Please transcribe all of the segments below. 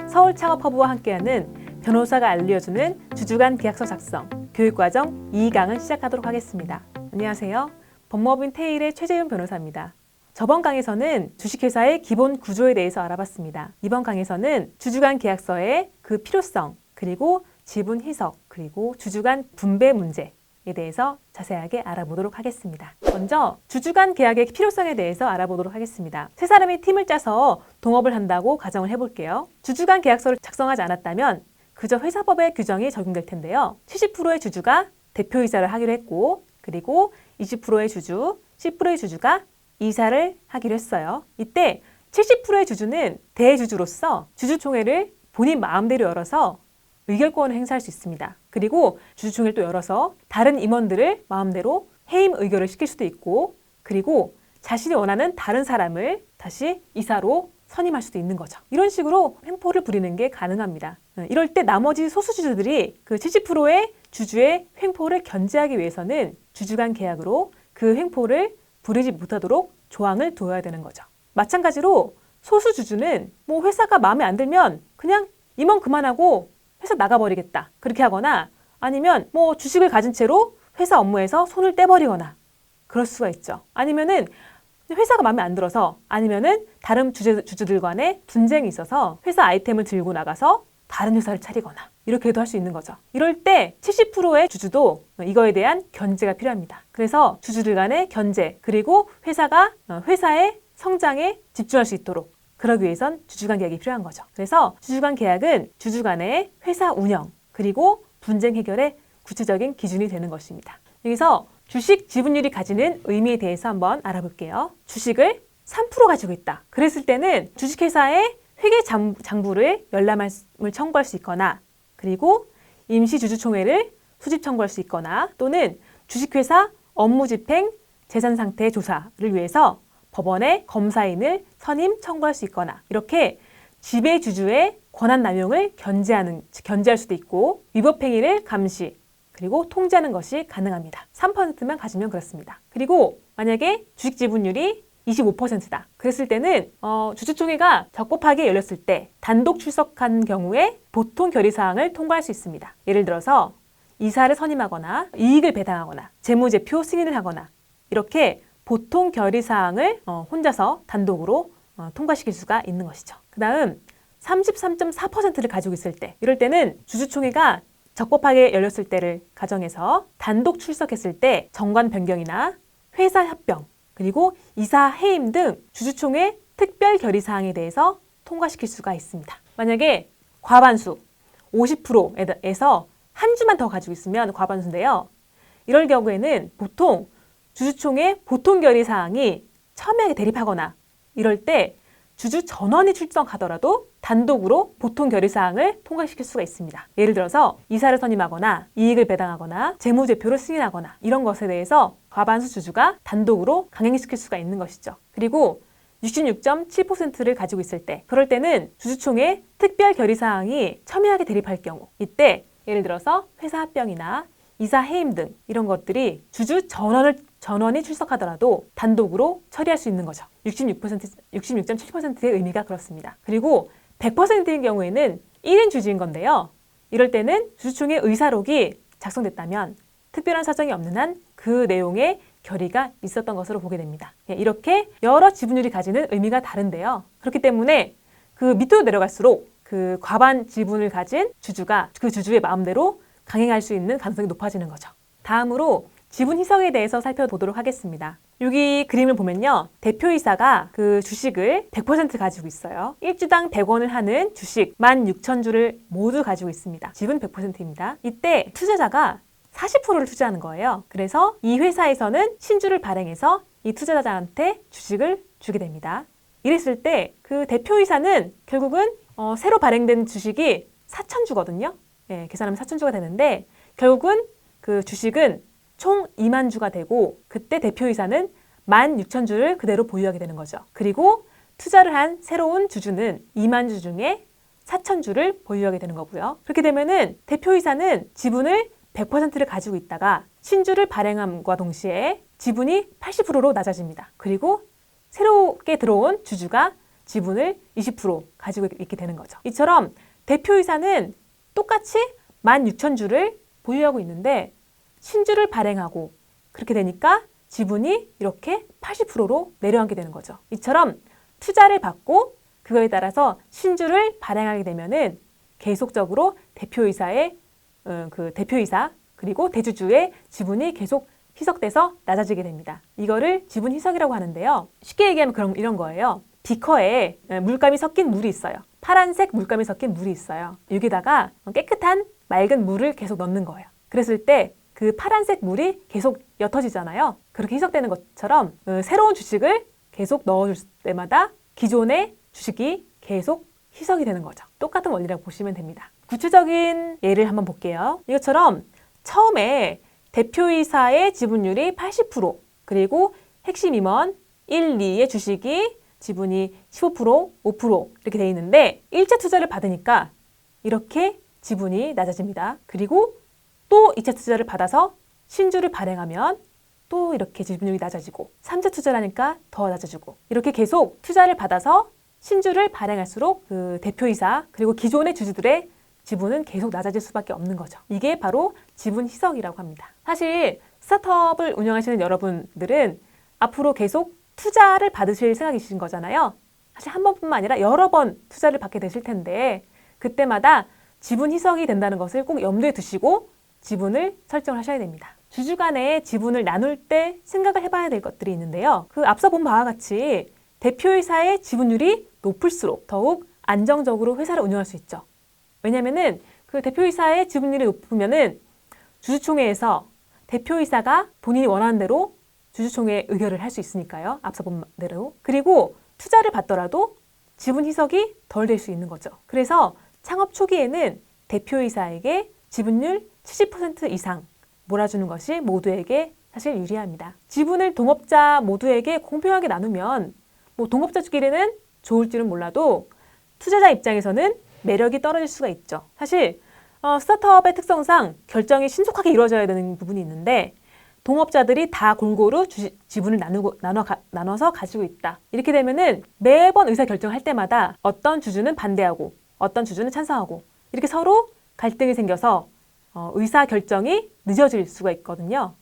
서울창업허브와 함께하는 변호사가 알려주는 주주간 계약서 작성 교육과정 2강을 시작하도록 하겠습니다. 안녕하세요. 법무법인 테일의 최재윤 변호사입니다. 저번 강에서는 주식회사의 기본 구조에 대해서 알아봤습니다. 이번 강에서는 주주간 계약서의 그 필요성, 그리고 지분 희석, 그리고 주주간 분배 문제에 대해서 자세하게 알아보도록 하겠습니다. 먼저 주주간 계약의 필요성에 대해서 알아보도록 하겠습니다. 세 사람이 팀을 짜서 동업을 한다고 가정을 해볼게요. 주주간 계약서를 작성하지 않았다면 그저 회사법의 규정이 적용될 텐데요. 70%의 주주가 대표이사를 하기로 했고, 그리고 20%의 주주, 10%의 주주가 이사를 하기로 했어요. 이때 70%의 주주는 대주주로서 주주총회를 본인 마음대로 열어서 의결권을 행사할 수 있습니다. 그리고 주주총회를 또 열어서 다른 임원들을 마음대로 해임 의결을 시킬 수도 있고, 그리고 자신이 원하는 다른 사람을 다시 이사로 선임할 수도 있는 거죠. 이런 식으로 횡포를 부리는 게 가능합니다. 이럴 때 나머지 소수주주들이 그 70%의 주주의 횡포를 견제하기 위해서는 주주간 계약으로 그 횡포를 부리지 못하도록 조항을 둬야 되는 거죠. 마찬가지로 소수주주는 뭐 회사가 마음에 안 들면 그냥 임원 그만하고 회사 나가버리겠다, 그렇게 하거나, 아니면 뭐 주식을 가진 채로 회사 업무에서 손을 떼버리거나 그럴 수가 있죠. 아니면은 회사가 마음에 안 들어서, 아니면은 다른 주주들 간에 분쟁이 있어서 회사 아이템을 들고 나가서 다른 회사를 차리거나 이렇게도 할 수 있는 거죠. 이럴 때 70%의 주주도 이거에 대한 견제가 필요합니다. 그래서 주주들 간의 견제, 그리고 회사가 회사의 성장에 집중할 수 있도록 그러기 위해선 주주간 계약이 필요한 거죠. 그래서 주주간 계약은 주주 간의 회사 운영, 그리고 분쟁 해결의 구체적인 기준이 되는 것입니다. 여기서 주식 지분율이 가지는 의미에 대해서 한번 알아볼게요. 주식을 3% 가지고 있다. 그랬을 때는 주식회사에 회계 장부를 열람을 청구할 수 있거나, 그리고 임시주주총회를 수집 청구할 수 있거나, 또는 주식회사 업무집행 재산상태 조사를 위해서 법원에 검사인을 선임 청구할 수 있거나, 이렇게 지배주주의 권한 남용을 견제할 수도 있고, 위법행위를 감시, 그리고 통제하는 것이 가능합니다. 3%만 가지면 그렇습니다. 그리고 만약에 주식 지분율이 25%다. 그랬을 때는 주주총회가 적법하게 열렸을 때 단독 출석한 경우에 보통 결의사항을 통과할 수 있습니다. 예를 들어서 이사를 선임하거나 이익을 배당하거나 재무제표 승인을 하거나, 이렇게 보통 결의사항을 혼자서 단독으로 통과시킬 수가 있는 것이죠. 그 다음 33.4%를 가지고 있을 때, 이럴 때는 주주총회가 적법하게 열렸을 때를 가정해서 단독 출석했을 때 정관 변경이나 회사 협병, 그리고 이사 해임 등 주주총회 특별 결의사항에 대해서 통과시킬 수가 있습니다. 만약에 과반수 50%에서 한 주만 더 가지고 있으면 과반수인데요. 이럴 경우에는 보통 주주총회 보통 결의사항이 첨예하게 대립하거나, 이럴 때 주주 전원이 출석하더라도 단독으로 보통 결의사항을 통과시킬 수가 있습니다. 예를 들어서 이사를 선임하거나 이익을 배당하거나 재무제표를 승인하거나 이런 것에 대해서 과반수 주주가 단독으로 강행시킬 수가 있는 것이죠. 그리고 66.7%를 가지고 있을 때, 그럴 때는 주주총회 특별 결의사항이 첨예하게 대립할 경우, 이때 예를 들어서 회사 합병이나 이사 해임 등 이런 것들이 주주 전원이 출석하더라도 단독으로 처리할 수 있는 거죠. 66.7%의 의미가 그렇습니다. 그리고 100%인 경우에는 1인 주주인 건데요. 이럴 때는 주주총회 의사록이 작성됐다면 특별한 사정이 없는 한 그 내용의 결의가 있었던 것으로 보게 됩니다. 이렇게 여러 지분율이 가지는 의미가 다른데요. 그렇기 때문에 그 밑으로 내려갈수록 그 과반 지분을 가진 주주가 그 주주의 마음대로 강행할 수 있는 가능성이 높아지는 거죠. 다음으로 지분 희석에 대해서 살펴보도록 하겠습니다. 여기 그림을 보면요. 대표이사가 그 주식을 100% 가지고 있어요. 1주당 100원을 하는 주식 16,000주를 모두 가지고 있습니다. 지분 100%입니다. 이때 투자자가 40%를 투자하는 거예요. 그래서 이 회사에서는 신주를 발행해서 이 투자자한테 주식을 주게 됩니다. 이랬을 때 그 대표이사는 결국은 새로 발행된 주식이 4,000주거든요. 계산하면 4,000주가 되는데, 결국은 그 주식은 총 2만 주가 되고, 그때 대표이사는 16,000주를 그대로 보유하게 되는 거죠. 그리고 투자를 한 새로운 주주는 2만 주 중에 4,000주를 보유하게 되는 거고요. 그렇게 되면은 대표이사는 지분을 100%를 가지고 있다가 신주를 발행함과 동시에 지분이 80%로 낮아집니다. 그리고 새롭게 들어온 주주가 지분을 20% 가지고 있게 되는 거죠. 이처럼 대표이사는 똑같이 16,000주를 보유하고 있는데 신주를 발행하고 그렇게 되니까 지분이 이렇게 80%로 내려앉게 되는 거죠. 이처럼 투자를 받고 그거에 따라서 신주를 발행하게 되면은 계속적으로 대표이사의 그 대표이사 그리고 대주주의 지분이 계속 희석돼서 낮아지게 됩니다. 이거를 지분 희석이라고 하는데요. 쉽게 얘기하면 이런 거예요. 비커에 물감이 섞인 물이 있어요. 파란색 물감이 섞인 물이 있어요. 여기다가 깨끗한 맑은 물을 계속 넣는 거예요. 그랬을 때 그 파란색 물이 계속 옅어지잖아요. 그렇게 희석되는 것처럼 새로운 주식을 계속 넣어줄 때마다 기존의 주식이 계속 희석이 되는 거죠. 똑같은 원리라고 보시면 됩니다. 구체적인 예를 한번 볼게요. 이것처럼 처음에 대표이사의 지분율이 80% 그리고 핵심 임원 1, 2의 주식이 지분이 15%, 5% 이렇게 돼 있는데 1차 투자를 받으니까 이렇게 지분이 낮아집니다. 그리고 또 2차 투자를 받아서 신주를 발행하면 또 이렇게 지분율이 낮아지고 3차 투자를 하니까 더 낮아지고 이렇게 계속 투자를 받아서 신주를 발행할수록 그 대표이사 그리고 기존의 주주들의 지분은 계속 낮아질 수밖에 없는 거죠. 이게 바로 지분 희석이라고 합니다. 사실 스타트업을 운영하시는 여러분들은 앞으로 계속 투자를 받으실 생각이신 거잖아요. 사실 한 번뿐만 아니라 여러 번 투자를 받게 되실 텐데 그때마다 지분 희석이 된다는 것을 꼭 염두에 두시고 지분을 설정을 하셔야 됩니다. 주주 간의 지분을 나눌 때 생각을 해봐야 될 것들이 있는데요. 그 앞서 본 바와 같이 대표이사의 지분율이 높을수록 더욱 안정적으로 회사를 운영할 수 있죠. 왜냐면은 그 대표이사의 지분율이 높으면은 주주총회에서 대표이사가 본인이 원하는 대로 주주총회 의결을 할 수 있으니까요. 앞서 본 대로. 그리고 투자를 받더라도 지분 희석이 덜 될 수 있는 거죠. 그래서 창업 초기에는 대표이사에게 지분율 70% 이상 몰아주는 것이 모두에게 사실 유리합니다. 지분을 동업자 모두에게 공평하게 나누면 동업자끼리는 좋을지는 몰라도 투자자 입장에서는 매력이 떨어질 수가 있죠. 사실 스타트업의 특성상 결정이 신속하게 이루어져야 되는 부분이 있는데 동업자들이 다 골고루 지분을 나눠서 가지고 있다. 이렇게 되면은 매번 의사결정할 때마다 어떤 주주는 반대하고 어떤 주주는 찬성하고 이렇게 서로 갈등이 생겨서 의사결정이 늦어질 수가 있거든요.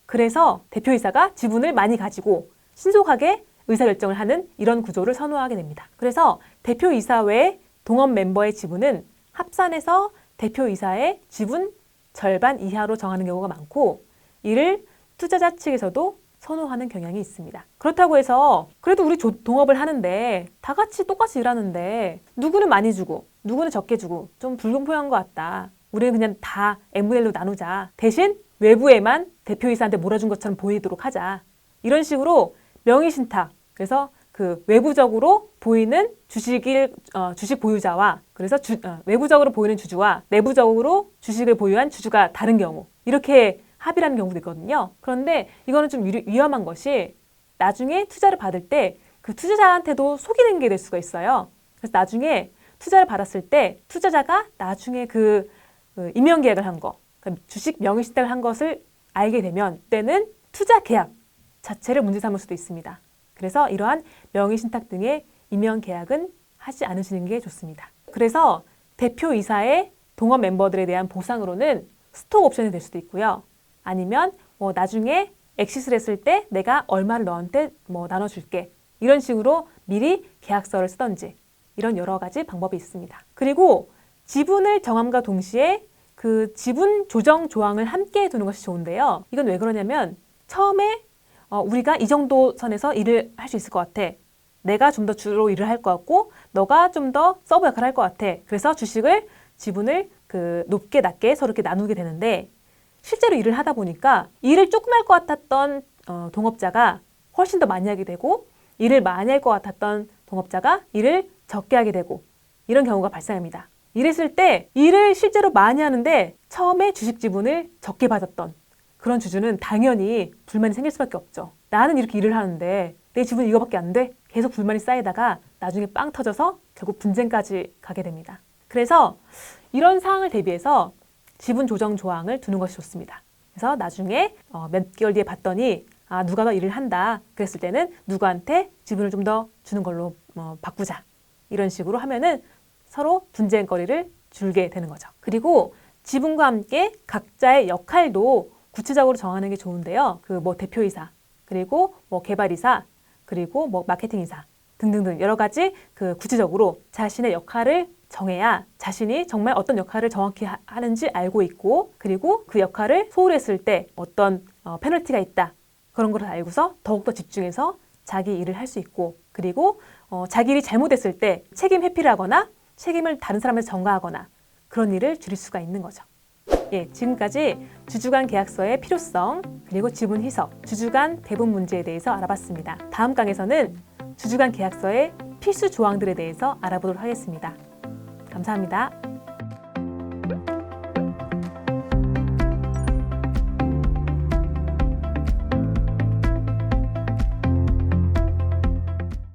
그래서 대표이사가 지분을 많이 가지고 신속하게 의사결정을 하는 이런 구조를 선호하게 됩니다. 그래서 대표이사 외 동업 멤버의 지분은 합산해서 대표이사의 지분 절반 이하로 정하는 경우가 많고 이를 투자자 측에서도 선호하는 경향이 있습니다. 그렇다고 해서 그래도 우리 동업을 하는데 다 같이 똑같이 일하는데 누구는 많이 주고 누구는 적게 주고 좀 불공평한 것 같다. 우리는 그냥 다 N분의 1로 나누자. 대신 외부에만 대표이사한테 몰아준 것처럼 보이도록 하자. 이런 식으로 명의신탁. 그래서 그 외부적으로 보이는 주식 보유자와 그래서 외부적으로 보이는 주주와 내부적으로 주식을 보유한 주주가 다른 경우 이렇게 합의를 하는 경우도 있거든요. 그런데 이거는 좀 위험한 것이 나중에 투자를 받을 때 그 투자자한테도 속이는 게 될 수가 있어요. 그래서 나중에 투자를 받았을 때 투자자가 나중에 그 임명계약을 한 거, 그러니까 주식 명의신탁을 한 것을 알게 되면 그때는 투자 계약 자체를 문제 삼을 수도 있습니다. 그래서 이러한 명의신탁 등의 임명계약은 하지 않으시는 게 좋습니다. 그래서 대표이사의 동업 멤버들에 대한 보상으로는 스톡 옵션이 될 수도 있고요. 아니면 나중에 엑시스를 했을 때 내가 얼마를 너한테 나눠줄게. 이런 식으로 미리 계약서를 쓰던지 이런 여러 가지 방법이 있습니다. 그리고 지분을 정함과 동시에 그 지분 조정 조항을 함께 두는 것이 좋은데요. 이건 왜 그러냐면 처음에 우리가 이 정도 선에서 일을 할 수 있을 것 같아. 내가 좀 더 주로 일을 할 것 같고 너가 좀 더 서브 역할을 할 것 같아. 그래서 지분을 높게 낮게 서로 이렇게 나누게 되는데 실제로 일을 하다 보니까 일을 조금 할 것 같았던 동업자가 훨씬 더 많이 하게 되고 일을 많이 할 것 같았던 동업자가 일을 적게 하게 되고 이런 경우가 발생합니다. 이랬을 때 일을 실제로 많이 하는데 처음에 주식 지분을 적게 받았던 그런 주주는 당연히 불만이 생길 수밖에 없죠. 나는 이렇게 일을 하는데 내 지분이 이거밖에 안 돼? 계속 불만이 쌓이다가 나중에 빵 터져서 결국 분쟁까지 가게 됩니다. 그래서 이런 상황을 대비해서 지분 조정 조항을 두는 것이 좋습니다. 그래서 나중에 몇 개월 뒤에 봤더니 누가 더 일을 한다. 그랬을 때는 누구한테 지분을 좀 더 주는 걸로 바꾸자. 이런 식으로 하면은 서로 분쟁거리를 줄게 되는 거죠. 그리고 지분과 함께 각자의 역할도 구체적으로 정하는 게 좋은데요. 그 뭐 대표이사, 그리고 뭐 개발이사, 그리고 뭐 마케팅이사 등등등 여러 가지 그 구체적으로 자신의 역할을 정해야 자신이 정말 어떤 역할을 정확히 하는지 알고 있고, 그리고 그 역할을 소홀히 했을 때 어떤 페널티가 있다. 그런 걸 알고서 더욱더 집중해서 자기 일을 할 수 있고, 그리고 자기 일이 잘못했을 때 책임 회피를 하거나 책임을 다른 사람한테 전가하거나 그런 일을 줄일 수가 있는 거죠. 예, 지금까지 주주간 계약서의 필요성, 그리고 지분 희석, 주주간 배분 문제에 대해서 알아봤습니다. 다음 강에서는 주주간 계약서의 필수 조항들에 대해서 알아보도록 하겠습니다. 감사합니다.